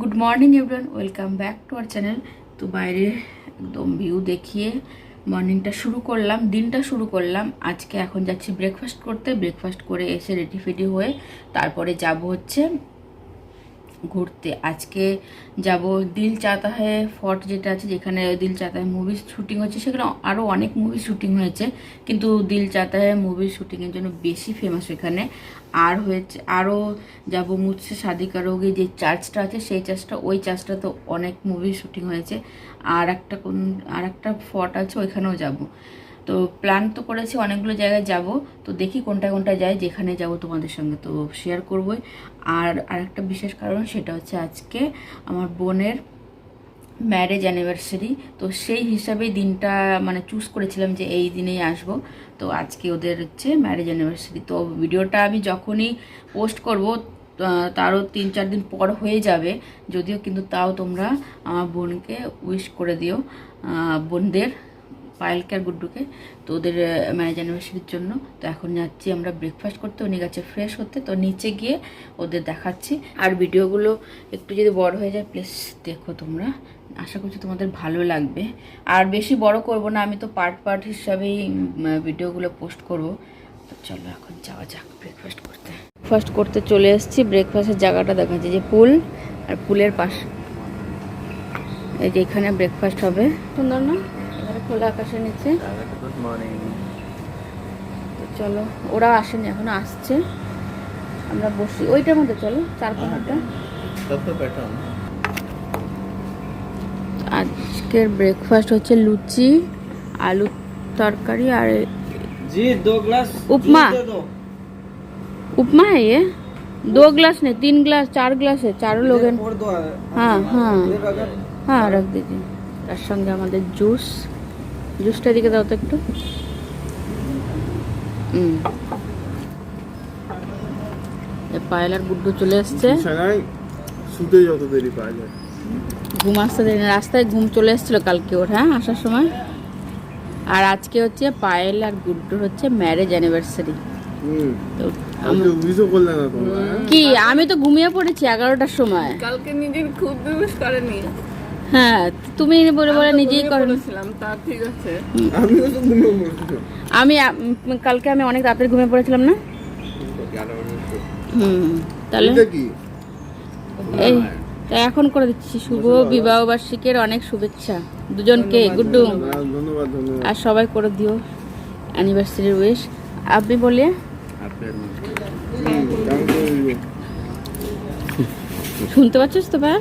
Good morning everyone, welcome back to our channel. তো বাইরে একদম ভিউ দেখিয়ে মর্নিংটা শুরু করলাম, দিনটা শুরু করলাম। আজকে এখন যাচ্ছি ব্রেকফাস্ট করতে। ব্রেকফাস্ট করে এসে রেডি ফেডি হয়ে তারপরে যাব হচ্ছে ঘুরতে। আজকে যাব দিল চাহতা হ্যায় ফর্ট, যেটা আছে যেখানে দিল চাহতা হ্যায় মুভি শুটিং হচ্ছে। সেখানে আরও অনেক মুভি শুটিং হয়েছে, কিন্তু দিল চাহতা হ্যায় মুভির শুটিংয়ের জন্য বেশি ফেমাস এখানে। আর হয়েছে আরও যাব মুঝসে শাদি করোগে, যে চার্চটা আছে সেই চার্চটা, ওই চার্চটা তো অনেক মুভি শুটিং হয়েছে। আর একটা ফর্ট আছে, ওইখানেও যাব। তো প্ল্যান তো করেছি অনেকগুলো জায়গায় যাব, তো দেখি কোনটা কোনটা যায়। যেখানে যাব তোমাদের সঙ্গে তো শেয়ার করবই। আর আরেকটা বিশেষ কারণ, সেটা হচ্ছে আজকে আমার বোনের ম্যারেজ অ্যানিভার্সারি। তো সেই হিসাবেই দিনটা মানে চুজ করেছিলাম যে এই দিনেই আসব। তো আজকে ওদের হচ্ছে ম্যারেজ অ্যানিভার্সারি। তো ভিডিওটা আমি যখনই পোস্ট করব তারও 3-4 দিন পর হয়ে যাবে যদিও, কিন্তু তাও তোমরা আমার বোনকে উইশ করে দিও, বোনদের পায়েলকে আর গুড্ডুকে, তো ওদের ম্যারেজ অ্যানিভার্সারির জন্য। তো এখন যাচ্ছি আমরা ব্রেকফাস্ট করতে, উনি গেছে ফ্রেশ হতে। তো নিচে গিয়ে ওদের দেখাচ্ছি। আর ভিডিওগুলো একটু যদি বড় হয়ে যায় প্লিজ দেখো তোমরা, আশা করছি তোমাদের ভালো লাগবে। আর বেশি বড় করব না, আমি তো পার্ট হিসাবেই ভিডিওগুলো পোস্ট করব। তো চলো এখন যাওয়া যাক ব্রেকফাস্ট করতে। ব্রেকফাস্ট করতে চলে এসেছি। ব্রেকফাস্টের জায়গাটা দেখাচ্ছি, যে পুল, আর পুলের পাশে এই যে এখানে ব্রেকফাস্ট হবে। সুন্দর না? খোলা আকাশের নিচে। Good morning. তো চলো, ওরা আসেনি, এখনো আসছে। আমরা বসি ওইটার মধ্যে, চলো 4-5টা। আজকের ব্রেকফাস্ট হচ্ছে লুচি, আলু তরকারি আর जी 2 ग्लास उपमा। उपमा है ये? 2 ग्लास नहीं, 3 ग्लास 4 ग्लास है, चारों लोग हैं। हाँ हाँ हाँ, रख दीजिए। তার সঙ্গে আমাদের জুসটা দিকে দাও তো একটু। পায়েল আর গুড্ডু চলে এসছে। শুতে যত দেরি পাওয়া যায়, ঘুম আসতে দেরি না, রাস্তায় ঘুম চলে এসেছিল কালকে ওর, হ্যাঁ আসার সময়। আর আজকে হচ্ছে পায়েল আর গুড্ডুর হচ্ছে ম্যারেজ অ্যানিভার্সারি। কি আমি তো ঘুমিয়ে পড়েছি 11টার সময়। কালকে নিজের খুব দিবস করেনি। হ্যাঁ, তুমি বলে নিজেই করেছিলাম, তা ঠিক আছে। আমি কালকে আমি অনেক রাতে ঘুমিয়ে পড়েছিলাম না। তাহলে এই তাই এখন করে দিচ্ছি। শুভ বিবাহ বার্ষিকীর অনেক শুভেচ্ছা দুজনকে, গুড্ডু আর সবাই করে দিও অ্যানিভার্সারি উইশ। আপনি বলিয়ে শুনতে পাচ্ছিস তো ভাই?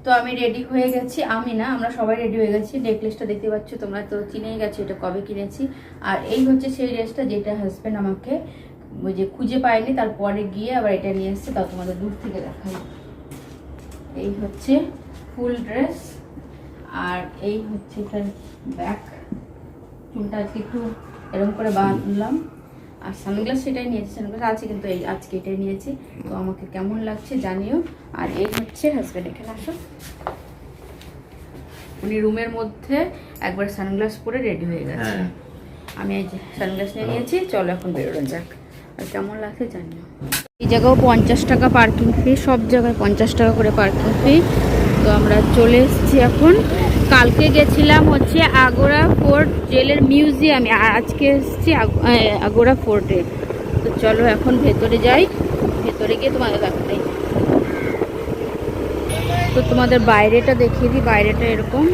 তো আমি রেডি হয়ে গেছি, আমি না আমরা সবাই রেডি হয়ে গেছি। নেকলেসটা দেখতে পাচ্ছ তোমরা তো চিনেই গেছো, এটা কবে কিনেছি। আর এই হচ্ছে সেই ড্রেসটা যেটা হাজব্যান্ড আমাকে ওই যে খুঁজে পায়নি, তারপরে গিয়ে আবার এটা নিয়ে এসছে। তাও তোমাদের দূর থেকে দেখাই। এই হচ্ছে ফুল ড্রেস, আর এই হচ্ছে এটার ব্যাক। চুলটা আজকে একটু এরকম করে বাঁধলাম। আর সানগ্লাস সেটাই নিয়েছি, সানগ্লাস আছে কিন্তু এই আজকে এটাই নিয়েছি। তো আমাকে কেমন লাগছে জানিও। আর এই হচ্ছে হাজব্যান্ড, এখানে আসো। উনি রুমের মধ্যে একবার সানগ্লাস পরে রেডি হয়ে গেছে। আমি এই যে সানগ্লাস নিয়ে নিয়েছি, চলো এখন বেরোনো যাক। আর কেমন লাগছে জানিও। এই জায়গাও 50 টাকা পার্কিং ফি, সব জায়গায় 50 টাকা করে পার্কিং ফি। তো আমরা চলে এসেছি এখন। কালকে গেছিলাম হচ্ছে আগোরা ফোর্ট জেলের মিউজিয়ামে, আর আজকে এসেছি আগোরা ফোর্টে। তো চলো এখন ভেতরে যাই, ভেতরে গিয়ে তোমাদের দেখাই। তো তোমাদের বাইরেটা দেখিয়ে দিই, বাইরেটা এরকম।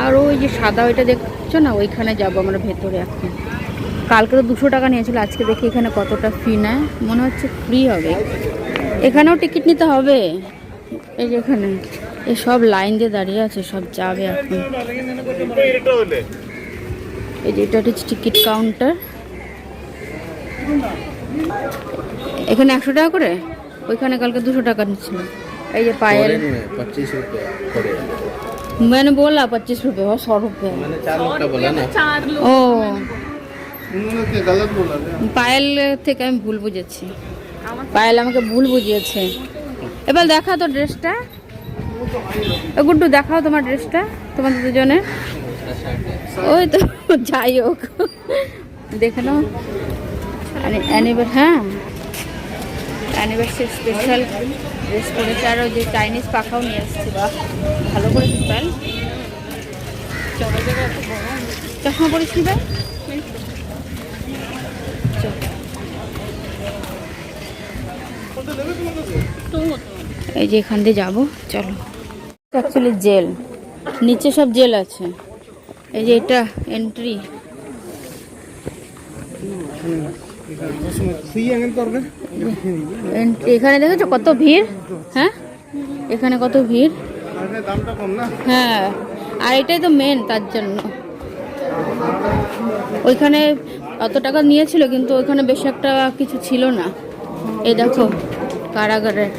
আর ওই যে সাদা ওইটা দেখছো না, ওইখানে যাবো আমরা ভেতরে এখন। কালকে তো 200 টাকা নিয়েছিল, আজকে দেখি এখানে কতটা ফি নেয়। মনে হচ্ছে ফ্রি হবে। এখানেও টিকিট নিতে হবে। এই যে এখানে এই সব লাইন দিয়ে দাঁড়িয়ে আছে, সব যাবে এখন। এই যে এটা হচ্ছে টিকিট কাউন্টার। এখানে 100 টাকা করে, ওইখানে কালকে 200 টাকা নিচ্ছিল। এই যে পায়েল 25 रुपए। मैंने बोला 25 रुपए और 100 रुपए। मैंने 4 लोग का बोला ना। ও उन्होंने क्या गलत बोला? পায়েল থেকে আমি ভুল বুঝেছি, পায়েল আমাকে ভুল বুঝিয়েছে। এবার দেখাও তো ড্রেসটা, গুড্ডু দেখাও তোমার ড্রেসটা তোমাদের দুজনের। ওই তো যাই হোক দেখে নাও। হ্যাঁ অ্যানিভার্সারি স্পেশাল ড্রেস করেছে, আর ওই যে চাইনিজ পাখাও নিয়ে এসছে। বাহ, ভালো করেছে স্টাইল। চশমা পরিস নি ভাই? এই যে এখান দিয়ে যাবো, চলো। অ্যাকচুয়ালি জেল, নিচে সব জেল আছে। এই যে এটা এন্ট্রি। এখানে দেখেছো কত ভিড়? হ্যাঁ, এখানে কত ভিড়। দামটা কম না? হ্যাঁ, আর এটাই তো মেন, তার জন্য। ওইখানে অত টাকা নিয়েছিল, কিন্তু ওইখানে বেশি একটা কিছু ছিল না। এই দেখো কারাগারের,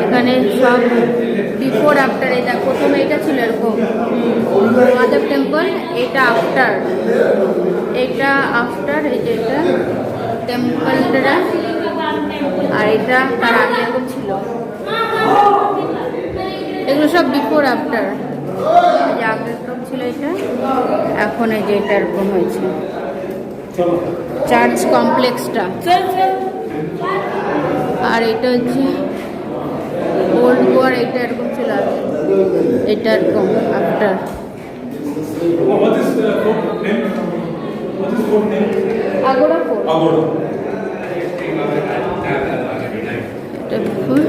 এখানে সব বিফোর আফটার। এটা প্রথমে এটা ছিল এরকম মাধব টেম্পল, এটা আফটার, এটা আফটার। এই যে এটা টেম্পলটা, আর এটা তার আগে এরকম ছিল। এগুলো সব বিফোর আফটার। এই যে আগে এরকম ছিল এটা, এখন এই যে এটা এরকম হয়েছে। চার্চ কমপ্লেক্সটা, আর এটা হচ্ছে ওল্ড গোয়ার। এটা এরকম ছিল আগে, এটা এরকম আফটার। আগোড়া ফোর্ট, এটা before।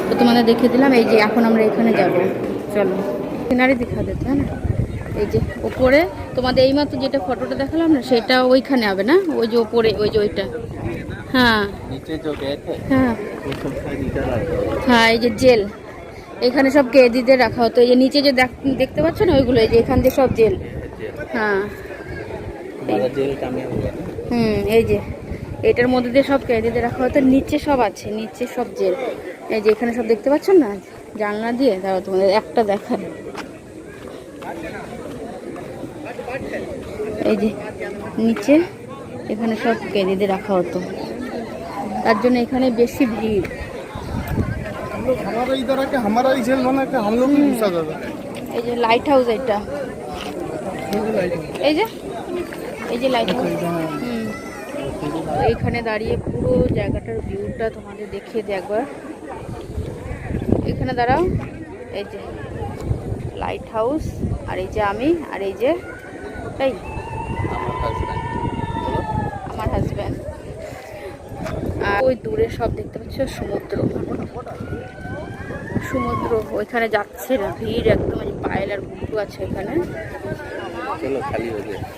তো তোমাদের দেখিয়ে দিলাম। এই যে এখন আমরা এখানে যাব, চলো। সিনারি দেখা দিতে, হ্যাঁ না? এই যে ওপরে তোমাদের এইমাত্র যেটা ফটোটা দেখালাম না, সেটা ওইখানে হবে না? ওই যে ওপরে, ওই যে ওইটা। হ্যাঁ হ্যাঁ হ্যাঁ, এই যে জেল, এখানে সব কেদিদের রাখা হতো। এই যে নিচে যে দেখতে পাচ্ছ না, ওইগুলো এই যে এখান দিয়ে সব জেল। হ্যাঁ এই যে এটার মধ্যে দিয়ে সব কেদিদের রাখা হতো। নিচে সব আছে, নিচে সব জেল। এই যে এখানে সব দেখতে পাচ্ছ না জানলা দিয়ে, দাঁড়াও তোমাদের একটা দেখায়। এই যে নিচে এখানে সব কেদিদের রাখা হতো, তার জন্য এখানে বেশি ভিড়। हमारा इधर आके हमारा ही जेल बना के हम लोग ही घुसा दादा। এই যে লাইট হাউস, এটা এই যে লাইট হাউস। এইখানে দাঁড়িয়ে পুরো জায়গাটার ভিউটা তোমাদের দেখিয়ে দিই একবার। এখানে দাঁড়াও, এই যে লাইট হাউস, আর এই যে আমি, আর এই যে এই আমার হাজব্যান্ড। আর ওই দূরে সব দেখতে পাচ্ছ সমুদ্র। সমুদ্র ওইখানে যাচ্ছে না, ভিড় একদম। পায়েল আর বুটু আছে এখানে।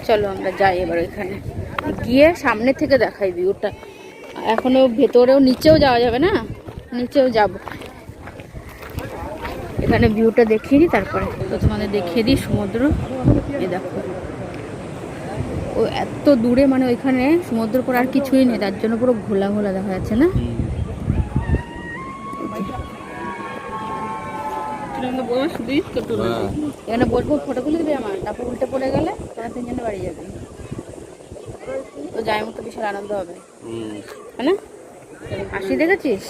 চলো আমরা যাই এবার ওইখানে গিয়ে সামনে থেকে দেখাই ভিউটা। এখনো ভেতরেও নিচেও যাওয়া যাবে না, নিচেও যাব। এখানে ভিউটা দেখিয়ে দিই, তারপরে তো তোমাদের দেখিয়ে দিই সমুদ্র। এই দেখো, ও এত দূরে, মানে ওইখানে সমুদ্র পর আর কিছুই নেই, তার জন্য পুরো ঘোলা ঘোলা দেখা যাচ্ছে না? এখানে বসবো, ফটো তুলে দিবি আমার, তারপর উল্টে পড়ে গেলে তোরা তিনজনে বাড়ি যাবে। তো যাই মতো বিশাল আনন্দ হবে, তাই না? হাসি দেখেছিস?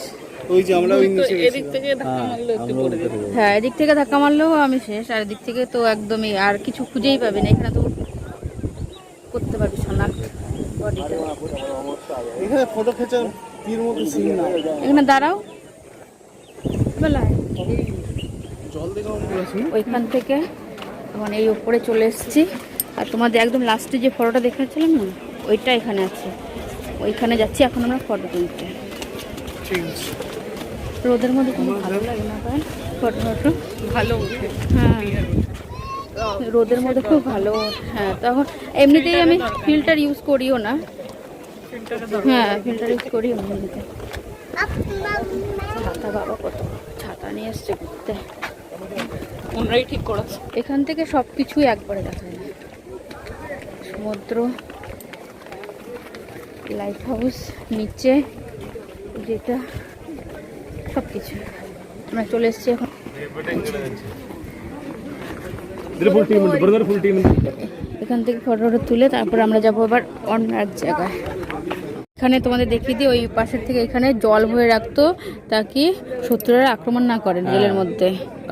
ওই যে আমরা ওই নিচে এদিক থেকে ধাক্কা মারলে একটু পড়ে যাবে। হ্যাঁ, এদিক থেকে ধাক্কা মারলেও আমি শেষ, আর এদিক থেকে তো একদমই আর কিছু খুঁজেই পাবি না। এখানে তো করতে পারবি সোনার বডিটা। এখানে ফটো খেঁচার তীর মতো সিন না। এখানে দাঁড়াও বেলায়, জল দেখে ওইখান থেকে এখন এই উপরে চলে এসেছি। আর তোমাদের একদম লাস্টে যে ফটোটা দেখাচ্ছিলাম না, ওইটা এখানে আছে। ওইখানে যাচ্ছি এখন আমরা ফটো তুলতে। ঠিক আছে। রোদের মধ্যে খুব ভালো লাগে না ভাই ফটো? ভালো উঠে। হ্যাঁ, রোদের মধ্যে খুব ভালো। হ্যাঁ, তখন এমনিতেই আমি ফিল্টার ইউজ করিও না। হ্যাঁ, ফিল্টার ইউজ করিও না এমনিতে। ছাতা, বাবা কত ছাতা নিয়ে এসছে ঘুরতে। ওনারাই ঠিক করেছে। এখান থেকে সব কিছুই একবারে দেখা যায়, সমুদ্র, লাইট হাউস, নিচে যেটা সব কিছু। আমরা চলে এসেছি এখন। এখান থেকে ফটোটা তুলে তারপর আমরা যাবো আবার অন্য এক জায়গায়। এখানে তোমাদের দেখিয়ে দিই, ওই পাশের থেকে এখানে জল ভরে রাখতো ताकि শত্রুরা আক্রমণ না করেন জেলের মধ্যে।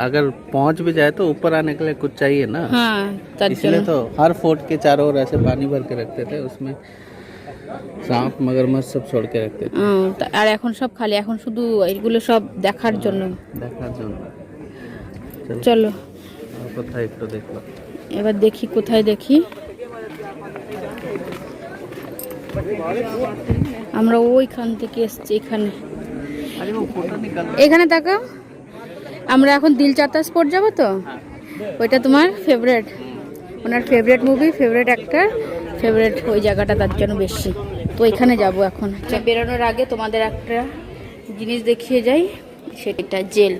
अगर पहुंच भी जाए तो ऊपर आने के लिए कुछ चाहिए ना, হ্যাঁ তার इसलिए জন্য तो हर फोर्ट के चारों ओर ऐसे पानी भर के रखते थे, उसमें सांप मगरमच्छ सब छोड़ के रखते थे আর এখন সব খালি, এখন শুধু এইগুলো সব দেখার জন্য। দেখার জন্য। চলো আর কোথায় একটু দেখো, এবার দেখি কোথায় দেখি। আমরা ওইখান থেকে এসছি এখানে, अरे वो फोटो निकाल এখানে তাকাও। আমরা এখন দিল চাহতা স্পট যাবো তো, ওইটা তোমার ফেভারিট, ওনার favourite movie, favourite actor, favourite ওই জায়গাটা তার জন্য বেশি। তো এখানে যাব এখন। বেরোনোর আগে তোমাদের একটা জিনিস দেখিয়ে যাই, সেটা জেল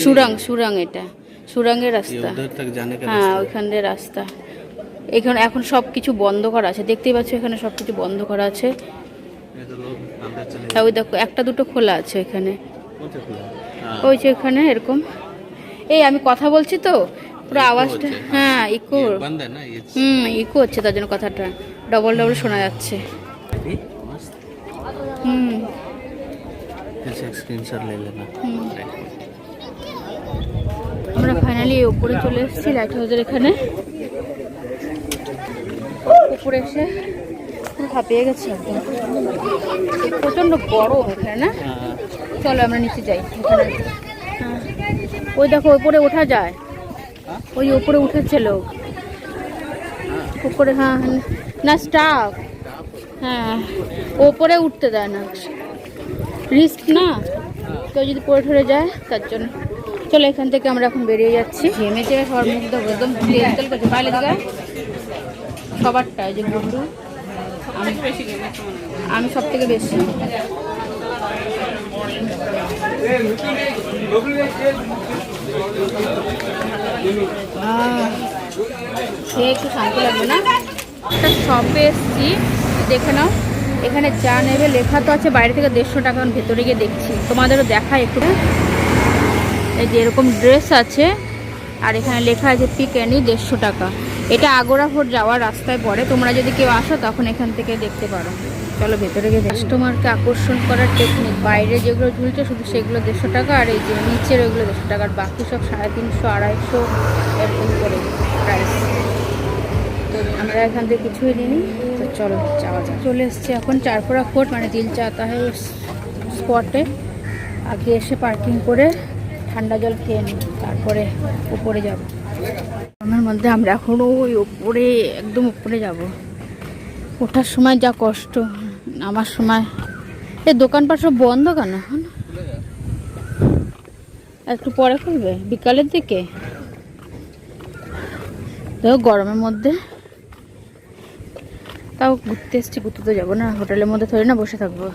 সুরাং। সুরাং, এটা সুরাংয়ের রাস্তা। उधर तक जाने का হ্যাঁ ওইখান দিয়ে রাস্তা। এখানে এখন সব কিছু বন্ধ করা আছে, দেখতেই পাচ্ছ এখানে সব কিছু বন্ধ করা আছে। ये तो लोग अंदर चले হ্যাঁ ওই দেখো একটা দুটো খোলা আছে এখানে, कौन सा खुला है? ওই যে এখানে এরকম। এই আমি কথা বলছি তো পুরো আওয়াজটা, হ্যাঁ ইকো, ये बंद है ना ये ইকো হচ্ছে, তার জন্য কথাটা ডবল ডবল শোনা যাচ্ছে। भी मस्त। ऐसे स्क्रीनशॉट ले लेना। আমরা ফাইনালি উপরে চলে এসেছি লাইট হাউসের এখানে। উপরে এসে পুরো হাঁপিয়ে গেছি একদম, প্রচন্ড গরম এখানে না। চলো আমরা নিচে যাই এখানে। হ্যাঁ ওই দেখো উপরে ওঠা যায়, ওই উপরে উঠেছে লোক উপরে। হ্যাঁ না স্টাফ, হ্যাঁ ওপরে উঠতে দেয় না, রিস্ক না, কেউ যদি পড়ে ঠরে যায় তার জন্য। চলো এখান থেকে আমরা এখন বেরিয়ে যাচ্ছি। ঘেমেছে সবার মুখ দেখো একদম তেল তেল করছে, বাইরে দিকে সবারটা। এই যে বন্ধু, আমি সব থেকে বেশি। খেয়ে একটু শান্তি লাগবে না। একটা শপে এসছি, দেখে নাও এখানে যা নেবে লেখা তো আছে বাইরে থেকে 150 টাকা, ভেতরে গিয়ে দেখছি তোমাদেরও দেখা একটু। এই যে এরকম ড্রেস আছে, আর এখানে লেখা আছে পিক এনি 150 টাকা। এটা আগোরা ফোর্ট যাওয়ার রাস্তায় পড়ে, তোমরা যদি কেউ আসো তখন এখান থেকে দেখতে পারো। চলো ভেতরে গিয়ে কাস্টমারকে আকর্ষণ করার টেকনিক, বাইরে যেগুলো ঝুলছে শুধু সেগুলো 150 টাকা, আর এই যে নিচের ওইগুলো 150 টাকা, আর বাকি সব 350, 250 এরকম করে প্রাইস। তো আমরা এখান থেকে কিছুই নিইনি, তো চলো যাওয়া যাক। চলে এসছি এখন চারপোড়া ফোর্ট, মানে দিল চাহতা হ্যায় স্পটে। আগে এসে পার্কিং করে ঠান্ডা জল খেয়ে নিই, তারপরে উপরে যাব। আমার মধ্যে আমরা এখনও ওই উপরে, একদম উপরে যাব। ওঠার সময় যা কষ্ট, নামার সময়। এই দোকানপাট সব বন্ধ কেন এখন? একটু পরে খুলবে বিকালের দিকে। দেখো গরমের মধ্যে তাও ঘুরতে এসছি, ঘুরতে তো যাবো না, হোটেলের মধ্যে থরে না বসে থাকবো।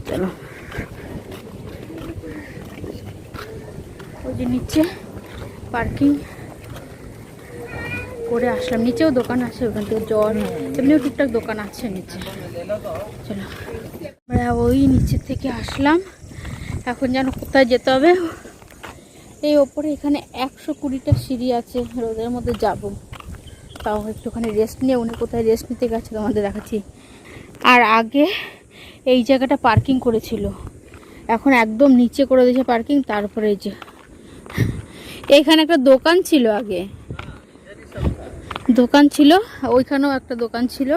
চলো ওই যে নিচে পার্কিং করে আসলাম, নিচেও দোকান আছে, ওখান থেকে জল এমনিও টুকটাক দোকান আছে নিচে। চলো আমরা ওই নিচে থেকে আসলাম, এখন যেন কোথায় যেতে হবে। এই ওপরে এখানে 120টা সিঁড়ি আছে, রোদের মধ্যে যাব, তাও একটুখানি রেস্ট নিয়ে। উনি কোথায় রেস্ট নিতে গেছে তোমাদের দেখাচ্ছি। আর আগে এই জায়গাটা পার্কিং করেছিল, এখন একদম নিচে করে দিয়েছে পার্কিং। তারপরে এই যে এইখানে একটা দোকান ছিল, আগে দোকান ছিল, ওইখানেও একটা দোকান ছিল।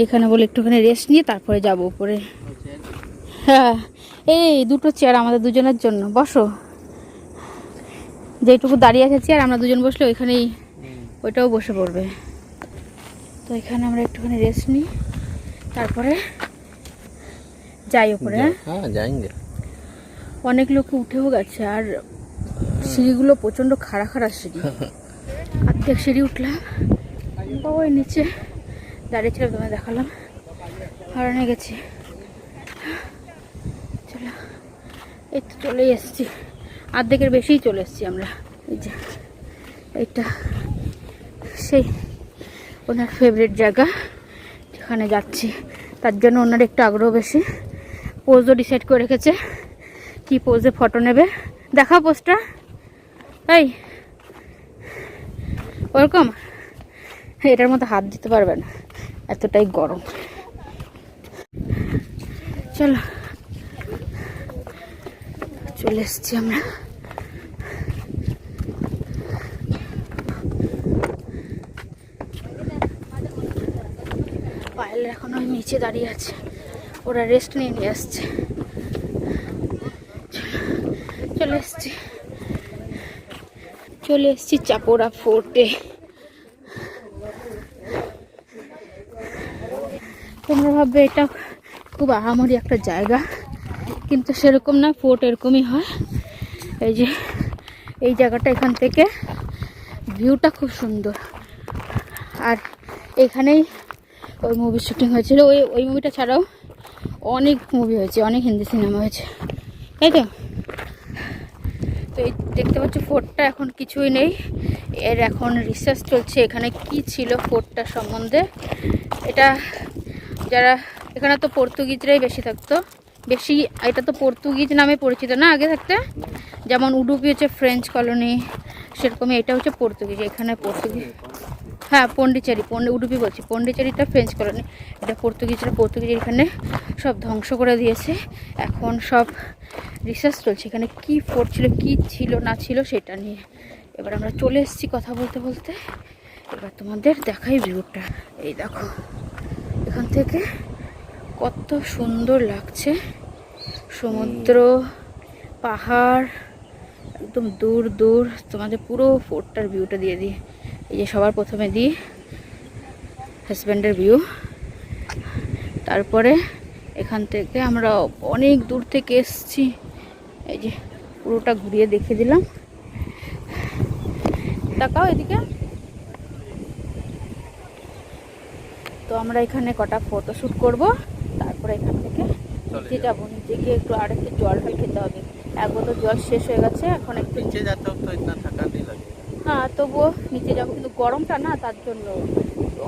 এখানে বলে একটুখানি রেস্ট নিয়ে তারপরে যাব উপরে। হ্যাঁ এই দুটো চেয়ার আমাদের দুজনের জন্য, বসো। যেটুকু দাঁড়িয়ে আছে চেয়ার, আমরা দুজন বসলে ওইখানেই ওইটাও বসে পড়বে। তো এখানে আমরা একটুখানি রেস্ট নিই, তারপরে যাই উপরে। হ্যাঁ যাएंगे। অনেক লোকে উঠেও গেছে, আর সিঁড়িগুলো প্রচণ্ড খাড়া খাড়া সিঁড়ি। অর্ধেক সিঁড়ি উঠলাম, ওই নিচে দাঁড়িয়েছিলাম, তোমায় দেখালাম, হারানো গেছি। চলো এই তো চলেই এসছি, অর্ধেকের বেশিই চলে এসছি আমরা। এই যে এইটা সেই ওনার ফেভারিট জায়গা, যেখানে যাচ্ছি তার জন্য ওনার একটু আগ্রহ বেশি। পোজও ডিসাইড করে রেখেছে, কি পোজে ফটো নেবে। দেখাও পোজটা, এই ওরকম। এটার মধ্যে হাত দিতে পারবে না, এতটাই গরম। চলো চলে এসছি আমরা। পায়েল এখন ওই নিচে দাঁড়িয়ে আছে, ওরা রেস্ট নিয়ে আসছে। চলে এসছি চাপোরা ফোর্টে। তোমরা ভাববে এটা খুব আহামরি একটা জায়গা, কিন্তু সেরকম না, ফোর্ট এরকমই হয়। এই যে এই জায়গাটা, এখান থেকে ভিউটা খুব সুন্দর। আর এখানেই ওই মুভি শুটিং হয়েছিল। ওই মুভিটা ছাড়াও অনেক মুভি হয়েছে, অনেক হিন্দি সিনেমা হয়েছে, তাই তো। তো এই দেখতে পাচ্ছ ফোর্টটা এখন কিছুই নেই, এর এখন রিসার্চ চলছে এখানে কি ছিল ফোর্টটার সম্বন্ধে। এটা যারা এখানে তো পর্তুগিজরাই বেশি থাকতো, বেশি। এটা তো পর্তুগিজ নামে পরিচিত না আগে থাকতে, যেমন উডুপি হচ্ছে ফ্রেঞ্চ কলোনি, সেরকমই এটা হচ্ছে পর্তুগিজ। এখানে পর্তুগিজ, হ্যাঁ পন্ডিচেরি, উডুপি বলছি, পন্ডিচেরিটা ফ্রেঞ্চ কলোনি, এটা পর্তুগিজ এখানে সব ধ্বংস করে দিয়েছে। এখন সব রিসার্চ চলছে এখানে কি ফোর্ট ছিল, কি ছিল না ছিল সেটা নিয়ে। এবার আমরা চলে এসেছি কথা বলতে বলতে, এবার তোমাদের দেখাই ভিউটা। এই দেখো এখান থেকে কত সুন্দর লাগছে, সমুদ্র, পাহাড়, একদম দূর দূর। তোমাদের পুরো ফোর্টটার ভিউটা দিয়ে দিই। এই যে সবার প্রথমে দিই হাজব্যান্ডের ভিউ, তারপরে এখান থেকে আমরা অনেক দূর থেকে এসছি, এই যে পুরোটা ঘুরিয়ে দেখিয়ে দিলাম। তাকাও এদিকে। তো আমরা এখানে কটা ফটোশ্যুট করব, তারপরে এখান থেকে নিচে যাবো। নিচে গিয়ে একটু আর একটু জল খেতে হবে, এক বোতল জল শেষ হয়ে গেছে। এখন একটু नीचे जाते हो तो इतना थका नहीं लगेगा। হ্যাঁ তবুও নিচে যাবো, কিন্তু গরমটা না, তার জন্য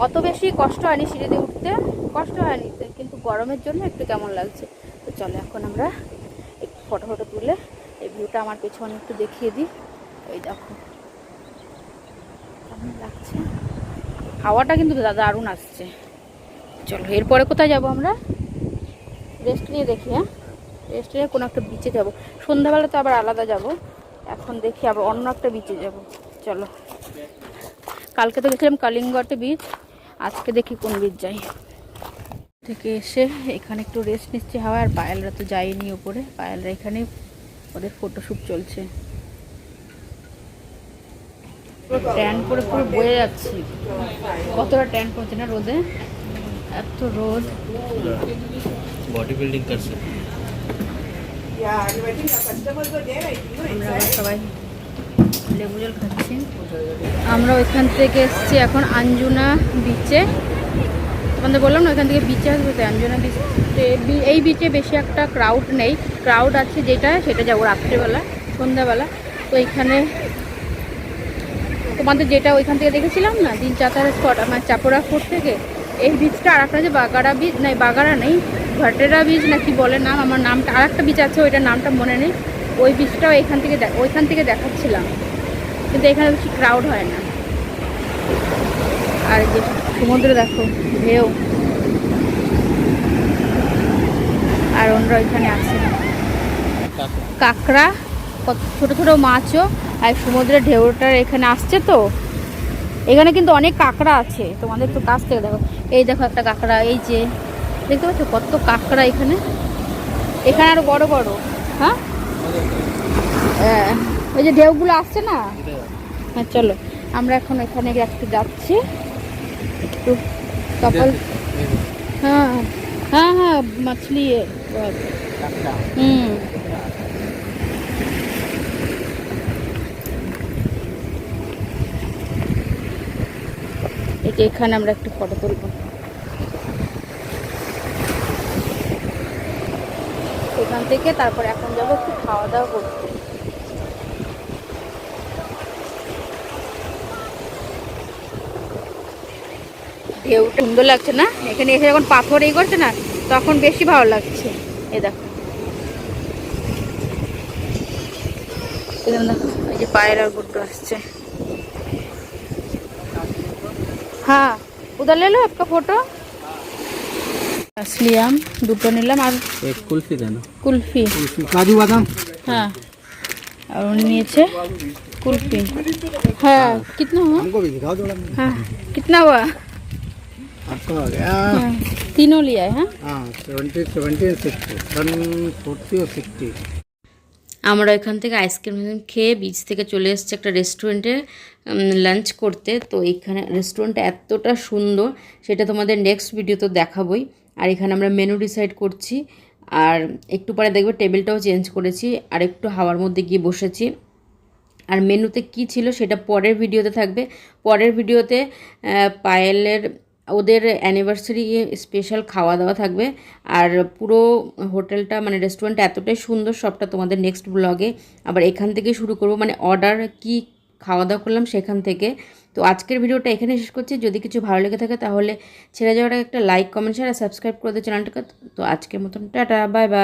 অত বেশি কষ্ট হয়নি, সিঁড়ি দিয়ে উঠতে কষ্ট হয়নি, কিন্তু গরমের জন্য একটু কেমন লাগছে। তো চলো এখন আমরা একটু ফটো তুলে এই ভিউটা আমার পেছনে একটু দেখিয়ে দিই। এই দেখো কেমন লাগছে, হাওয়াটা কিন্তু দারুণ আসছে। চলো এরপরে কোথায় যাব আমরা, রেস্ট নিয়ে দেখি। হ্যাঁ রেস্ট নিয়ে কোনো একটা বিচে যাব, সন্ধ্যাবেলা তো আবার আলাদা যাব। এখন দেখি আবার অন্য একটা বিচে যাব। চলো, কালকে তো গেছিলাম কালিঙ্গটে বিচ, আজকে দেখি কোন বিচ যাই। থেকে এসে এখানে একটু রেস্ট নিচ্ছি হাওয়া। আর পায়েলরা তো যায়নি উপরে, পায়েলরা এখানে ওদের ফটোশ্যুট চলছে। ট্যান করে পুরো বয়ে যাচ্ছি, কতটা ট্যান করছে না রোদে, এত রোদ। बॉडी बिल्डिंग कर सकते আমরা সবাই লেবু জল খাচ্ছি। আমরা ওইখান থেকে এসেছি এখন আঞ্জুনা বিচে। তোমাদের বললাম না ওইখান থেকে বিচে আসবো, তো আঞ্জুনা বিচ। এই বিচে বেশি একটা ক্রাউড নেই, ক্রাউড আছে যেটা সেটা যাবো রাত্রেবেলা, সন্ধ্যাবেলা। তো এইখানে তোমাদের যেটা ওইখান থেকে দেখেছিলাম না দিন চাতারের স্পট, আমার চাপোরা ফোর্ট থেকে এই বিচটা, আর একটা যে বাগারা বিচ, নাই বাগারা নেই, ভাটেরা বিচ না কি বলে নাম, আমার নামটা আর একটা বিচ আছে ওইটার নামটা মনে নেই। ওই বিচটাও ওইখান থেকে দেখাচ্ছিলাম, কিন্তু এখানে বেশি ক্রাউড হয় না। আর যে সমুদ্র দেখো ঢেউ, আর ওনরা ওইখানে আছে কাঁকড়া, কত ছোটো ছোটো মাছও, আর সমুদ্রের ঢেউটা এখানে আসছে। তো এখানে কিন্তু অনেক কাঁকড়া আছে, তোমাদের তো কাছ থেকে দেখো, এই দেখো একটা কাঁকড়া, এই যে দেখতে পাচ্ছ কত কাঁকড়া এখানে, এখানে আরো বড় বড়। হ্যাঁ ওই যে ঢেউগুলো আসছে না। হ্যাঁ চলো আমরা এখন এখানে একটু যাচ্ছি, একটু কপাল। হ্যাঁ হ্যাঁ হ্যাঁ মাছলি এই যে এখানে আমরা একটু ফটো তুলব। এখান থেকে তারপরে এখন যাবো একটু খাওয়া দাওয়া করতে। ঢেউটা সুন্দর লাগছে না, এখানে এসে যখন পাথর এই করছে না তখন বেশি ভালো লাগছে। এ দেখো এই যে পায়ের আর গুড্ডু আসছে। हाँ उधर ले लो आपका फोटो। আসলিয়াম দুটো নিলাম আর एक कुल्फी देना কুলফি काजू बादाम হ্যাঁ আর উনি নিয়েছে কুলফি হ্যাঁ कितना हुआ हमको भी दिखाओ थोड़ा हाँ कितना हुआ आपका हो गया हाँ, तीनों लिया है हाँ हाँ 70 70 60 140 और 60 আমরা এখান থেকে আইসক্রিম খেয়ে বিচ থেকে চলে এসেছি একটা রেস্টুরেন্টে লাঞ্চ করতে। তো এখানে রেস্টুরেন্টটা এতটা সুন্দর সেটা তোমাদের নেক্সট ভিডিওতে দেখাবই। আর এখানে আমরা মেনু ডিসাইড করছি, আর একটু পরে দেখবে টেবিলটাও চেঞ্জ করেছি, আর একটু হাওয়ার মধ্যে গিয়ে বসেছি। আর মেনুতে কি ছিল সেটা পরের ভিডিওতে থাকবে। পরের ভিডিওতে পায়েলের ওদের অ্যানিভার্সারি স্পেশাল খাওয়া দাওয়া থাকবে। আর পুরো হোটেলটা মানে রেস্টুরেন্টটা এতটাই সুন্দর, সবটা তোমাদের নেক্সট ব্লগে। আবার এখান থেকে শুরু করব, মানে অর্ডার কি খাওয়া দাওয়া করলাম সেখান থেকে। তো আজকের ভিডিওটা এখানে শেষ করছি। যদি কিছু ভালো লেগে থাকে তাহলে ছেড়ে যাওয়ার আগে একটা লাইক, কমেন্ট, শেয়ার আর সাবস্ক্রাইব করে দিও চ্যানেলটাকে। তো আজকের মতন টাটা, বাই বাই।